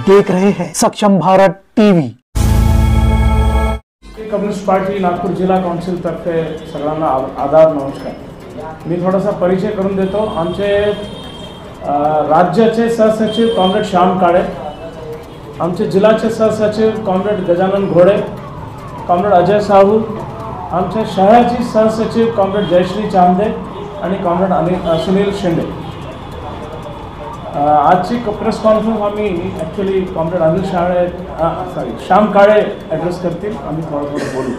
देख रहे हैं सक्षम Bharat TV. Communist party Nagpur जिल्हा काउन्सिल तर्फे सगळ्यांना आदाब नमस्कार। मी थोडासा परिचय करून देतो। आमचे राज्याचे सहसचिव कॉम्रेड श्याम काळे, आमचे जिल्ह्याचे सहसचिव कॉम्रेड गजानन घोडे, कॉम्रेड अजय साहू, आमच्या शहराची सहसचिव कॉम्रेड जयश्री चांदे आणि कॉम्रेड सुनील शिंदे। आजची प्रेस कॉन्फरन्स आम्ही ॲक्च्युली कॉम्रेड श्याम काळे ॲड्रेस करतील। आम्ही थोडं बोलू।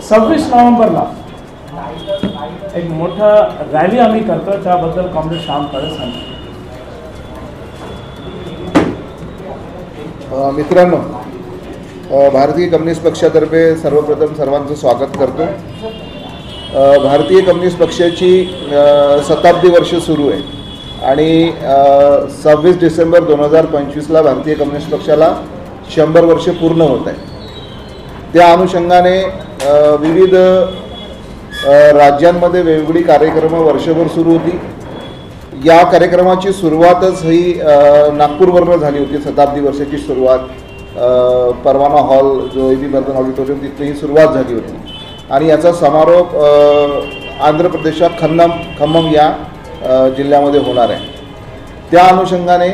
26 नोव्हेंबरला एक मोठा रॅली आम्ही करतो, त्याबद्दल कॉम्रेड श्याम काळे सांगतील। मित्रांनो, भारतीय कम्युनिस्ट पक्षातर्फे सर्वप्रथम सर्वांचं स्वागत करतो। भारतीय कम्युनिस्ट पक्षाची शताब्दी वर्ष सुरू आहे आणि 26 डिसेंबर 2025ला भारतीय कम्युनिस्ट पक्षाला 100 वर्ष पूर्ण होत आहे। त्या अनुषंगाने विविध राज्यांमध्ये वेगवेगळी कार्यक्रम वर्षभर सुरू होती। या कार्यक्रमाची सुरुवातच ही नागपूरवरून झाली होती। शताब्दी वर्षाची सुरुवात परवाना हॉल जो ए बी बर्धन ऑडिटोरियम तिथे ही सुरुवात झाली होती आणि याचा समारोप आंध्र प्रदेशात खम्मम या जिल्ह्यामध्ये होणार आहे। त्या अनुषंगाने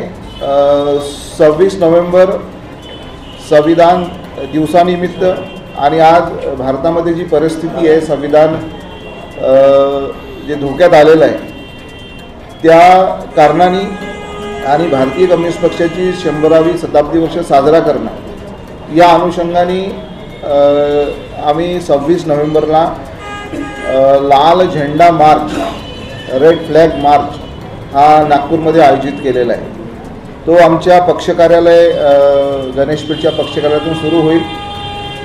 26 नोव्हेंबर संविधान दिवसानिमित्त आणि आज भारतामध्ये जी परिस्थिती आहे, संविधान जे धोक्यात आलेलं आहे, त्या कारणाने आणि भारतीय कम्युनिस्ट पक्षाची 100वी शताब्दी वर्ष साजरा करणं या अनुषंगाने आम्ही 26 नोव्हेंबरला लाल झेंडा मार्च, रेड फ्लॅग मार्च हा नागपूरमध्ये आयोजित केलेला आहे। तो आमच्या पक्ष कार्यालय गणेशपेठच्या पक्ष कार्यालयातून सुरू होईल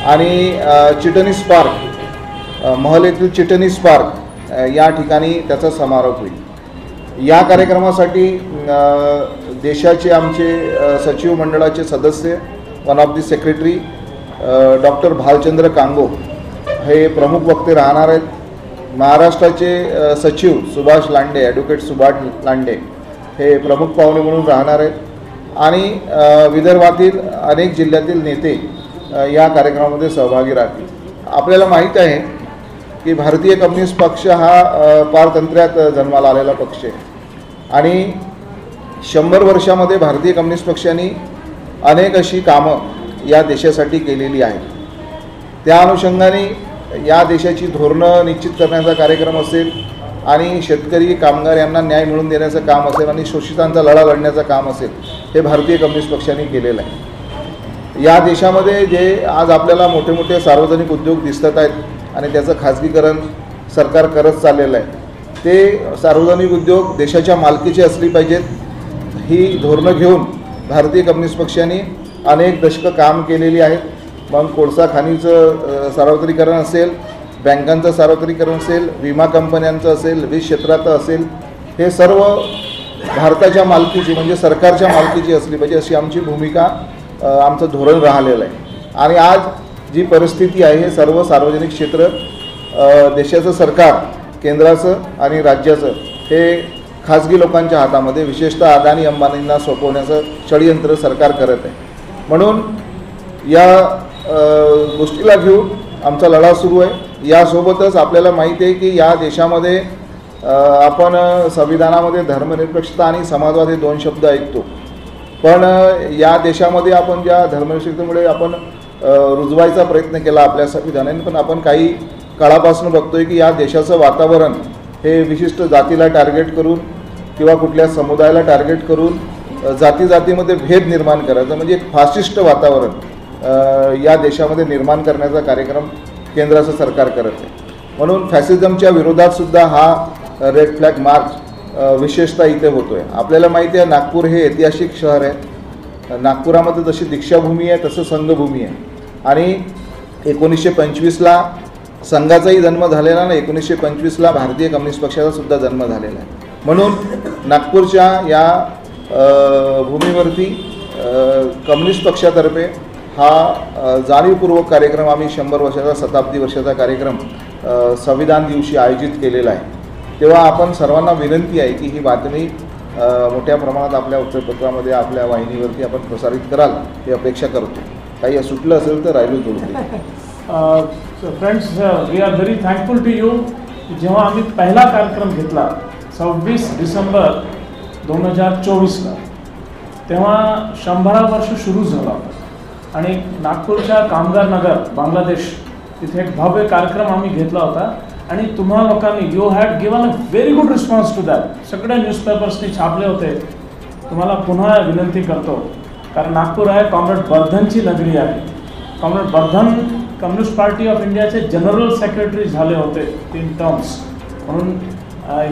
आणि चिटणीस पार्क, महल येथील चिटणीस पार्क या ठिकाणी त्याचा समारोप होईल। या कार्यक्रमासाठी देशाचे आमचे सचिव मंडळाचे सदस्य, one of the secretary doctor Bhalchandra Congo हे प्रमुख वक्ते राहणार आहेत। महाराष्ट्राचे सचिव सुभाष लांडे, ॲडव्होकेट सुभाष लांडे हे प्रमुख पाहुणे म्हणून राहणार आहेत आणि विदर्भातील अनेक जिल्ह्यातील नेते या कार्यक्रमामध्ये सहभागी राहतील। आपल्याला माहीत आहे की भारतीय कम्युनिस्ट पक्ष हा पारतंत्र्यात जन्माला आलेला पक्ष आहे आणि 100 वर्षामध्ये भारतीय कम्युनिस्ट पक्षाने अनेक अशी कामं या देशासाठी केलेली आहेत। त्या अनुषंगाने या देशाची धोरणं निश्चित करण्याचा कार्यक्रम असेल आणि शेतकरी कामगार यांना न्याय मिळवून देण्याचं काम असेल आणि शोषितांचा लढा लढण्याचं काम असेल, हे भारतीय कम्युनिस्ट पक्षाने केलेलं आहे। या देशामध्ये जे आज आपल्याला मोठे मोठे सार्वजनिक उद्योग दिसत आहेत आणि त्याचं खाजगीकरण सरकार करत चाललेलं आहे, ते सार्वजनिक उद्योग देशाच्या मालकीचे असली पाहिजेत ही धोरणं घेऊन भारतीय कम्युनिस्ट पक्षाने अनेक दशकं काम केलेली आहेत। मग कोळसा खाणीचं सार्वत्रिकरण असेल, बँकांचं सार्वत्रिकरण असेल, विमा कंपन्यांचं असेल, वीज क्षेत्राचं असेल, हे सर्व भारताच्या मालकीची म्हणजे सरकारच्या मालकीची असली पाहिजे अशी आमची भूमिका, आमचं धोरण राहिलेलं आहे। आणि आज जी परिस्थिती आहे, हे सर्व सार्वजनिक क्षेत्र देशाचं सरकार, केंद्राचं आणि राज्याचं हे खाजगी लोकांच्या हातामध्ये, विशेषतः अदानी अंबानींना सोपवण्याचं षडयंत्र सरकार करत आहे। म्हणून या गोष्टीला घेऊन आमचा लढा सुरू आहे। यासोबतच आपल्याला माहिती आहे की या देशामध्ये आपण संविधानामध्ये धर्मनिरपेक्षता आणि समाजवाद हे 2 शब्द ऐकतो, पण या देशामध्ये आपण ज्या धर्मनिरपेक्षतेमुळे आपण रुजवायचा प्रयत्न केला आपल्या संविधानाने, पण आपण काही काळापासून बघतोय की या देशाचं वातावरण हे विशिष्ट जातीला टार्गेट करून किंवा कुठल्या समुदायाला टार्गेट करून जातीमध्ये भेद निर्माण करायचा, म्हणजे एक फाशिस्ट वातावरण या देशामध्ये निर्माण करण्याचा कार्यक्रम केंद्राचं सरकार करत आहे। म्हणून फॅसिझमच्या विरोधात सुद्धा हा रेड फ्लॅग मार्च विशेषतः इथे होतो आहे। आपल्याला माहिती आहे नागपूर हे ऐतिहासिक शहर आहे। नागपुरामध्ये जशी दीक्षाभूमी आहे तसं संघभूमी आहे आणि 1925ला संघाचाही जन्म झालेला ना, 1925ला भारतीय कम्युनिस्ट पक्षाचा सुद्धा जन्म झालेला आहे। म्हणून नागपूरच्या या भूमीवरती कम्युनिस्ट पक्षातर्फे हा जाणीवपूर्वक कार्यक्रम आम्ही 100 वर्षाचा शताब्दी वर्षाचा कार्यक्रम संविधान दिवशी आयोजित केलेला आहे। तेव्हा आपण सर्वांना विनंती आहे की ही बातमी मोठ्या प्रमाणात आपल्या वृत्तपत्रामध्ये आपल्या वाहिनीवरती आपण प्रसारित कराल ही अपेक्षा करतो. काही सुटलं असेल तर राहिलो जोडते. Friends, we are very thankful to you. जेव्हा आम्ही पहिला कार्यक्रम घेतला 26 डिसेंबर 2024ला, तेव्हा 100 वर्ष सुरू झाला आणि नागपूरच्या कामगार नगर बांगलादेश तिथे एक भव्य कार्यक्रम आम्ही घेतला होता आणि तुम्हा लोकांनी you had given a very good response to that. सगळ्या न्यूजपेपर्सनी छापले होते. तुम्हाला पुन्हा विनंती करतो, कारण नागपूर आहे कॉम्रेड बर्धनची नगरी आहे. Comrade Bardhan communist party of इंडियाचे जनरल सेक्रेटरी झाले होते 3 टर्म्स, म्हणून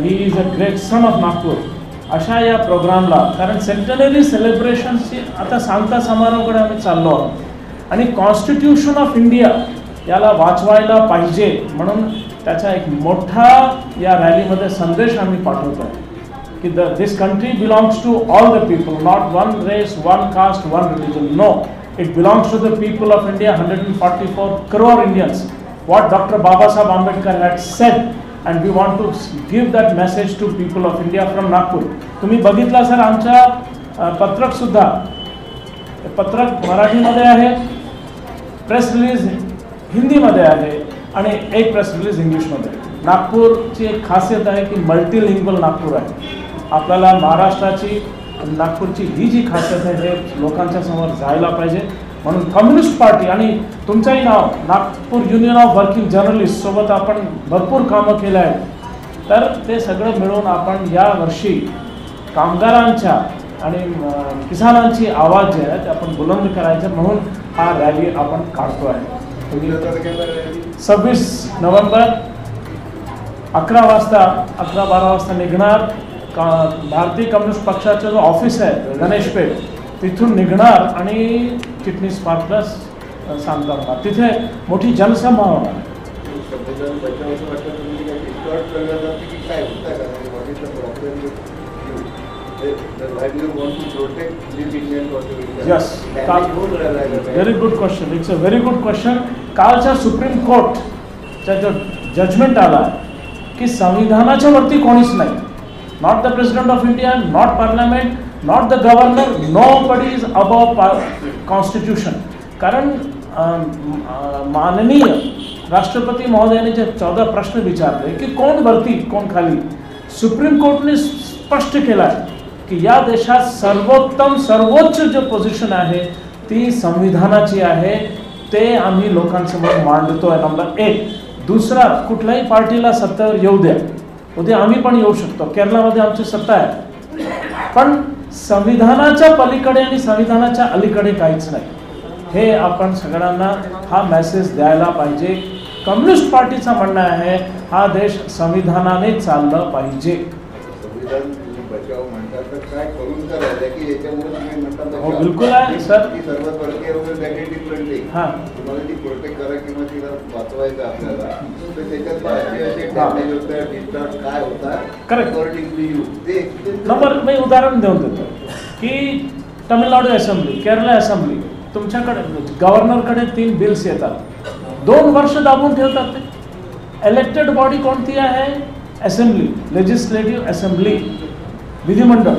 he is a great son of Nagpur. अशा या प्रोग्रामला, कारण सेंटनरी सेलिब्रेशन्सची आता सांगता समारोहाकडे आम्ही चाललो आहोत आणि कॉन्स्टिट्यूशन ऑफ इंडिया याला वाचवायला पाहिजे म्हणून त्याचा एक मोठा या रॅलीमध्ये संदेश आम्ही पाठवतो की this country belongs to all the people, not one race, one caste, one religion. No, it belongs to the people of India, 144 crore Indians. What Dr. Babasaheb Ambedkar had said, and we want to give that message to people of India from Nagpur. तुम्ही बघितला sir आमच्या पत्रक सुद्धा, पत्रक मराठीमध्ये आहे, press release हिंदीमध्ये आहे आणि एक प्रेस रिलीज इंग्लिशमध्ये. नागपूरची एक खासियत आहे की मल्टीलिंग्वल नागपूर आहे. आपल्याला महाराष्ट्राची नागपूरची ही जी खासियत आहे हे लोकांच्या समोर जायला पाहिजे. म्हणून कम्युनिस्ट पार्टी आणि तुमचंही नाव Nagpur union of working journalist सोबत आपण भरपूर कामं केलं आहे. तर ते सगळं मिळून आपण यावर्षी कामगारांच्या आणि किसानांची आवाज जे आहे ते आपण बुलंद करायचं म्हणून हा रॅली आपण काढतो आहे. 26 नोव्हेंबर 11 वाजता 11-12 वाजता निघणार. भारतीय कम्युनिस्ट पक्षाचं जो ऑफिस आहे गणेशपेठ तिथून निघणार आणि चिटणीस पार्कला सांगता तिथे मोठी जनसभा होणार. Yes, very good question. It's a very good question. कालच्या सुप्रीम कोर्टचा जो जजमेंट आला की संविधानाच्या वरती कोणीच नाही, not the President of India, not Parliament, not the Governor, nobody is above Constitution. कारण माननीय राष्ट्रपती महोदयाने जे 14 प्रश्न विचारले की कोण वरती कोण खाली, सुप्रीम कोर्टने स्पष्ट केलं आहे की या देशात सर्वोच्च जो पोझिशन आहे ती संविधानाची आहे. ते आम्ही लोकांसमोर मांडतोय. नंबर 1. दुसरा, कुठल्याही पार्टीला सत्तेवर येऊ द्या, उद्या आम्ही पण येऊ शकतो. केरळामध्ये आमची सत्ता आहे, पण संविधानाच्या पलीकडे आणि संविधानाच्या अलीकडे काहीच नाही. हे आपण सगळ्यांना हा मेसेज द्यायला पाहिजे. कम्युनिस्ट पार्टीचं म्हणणं आहे हा देश संविधानाने चाललं पाहिजे. हो, बिलकुल आहे सर. हां, करेक्ट. नंबर मी उदाहरण देऊन देतो की तमिळनाडू असेंब्ली, केरळ असेंब्ली, तुमच्याकडे गव्हर्नरकडे 3 बिल्स येतात, 2 वर्ष दाबून ठेवतात. ते इलेक्टेड बॉडी कोणती आहे? असेंब्ली, लेजिस्लेटिव्ह असेंब्ली, विधिमंडळ.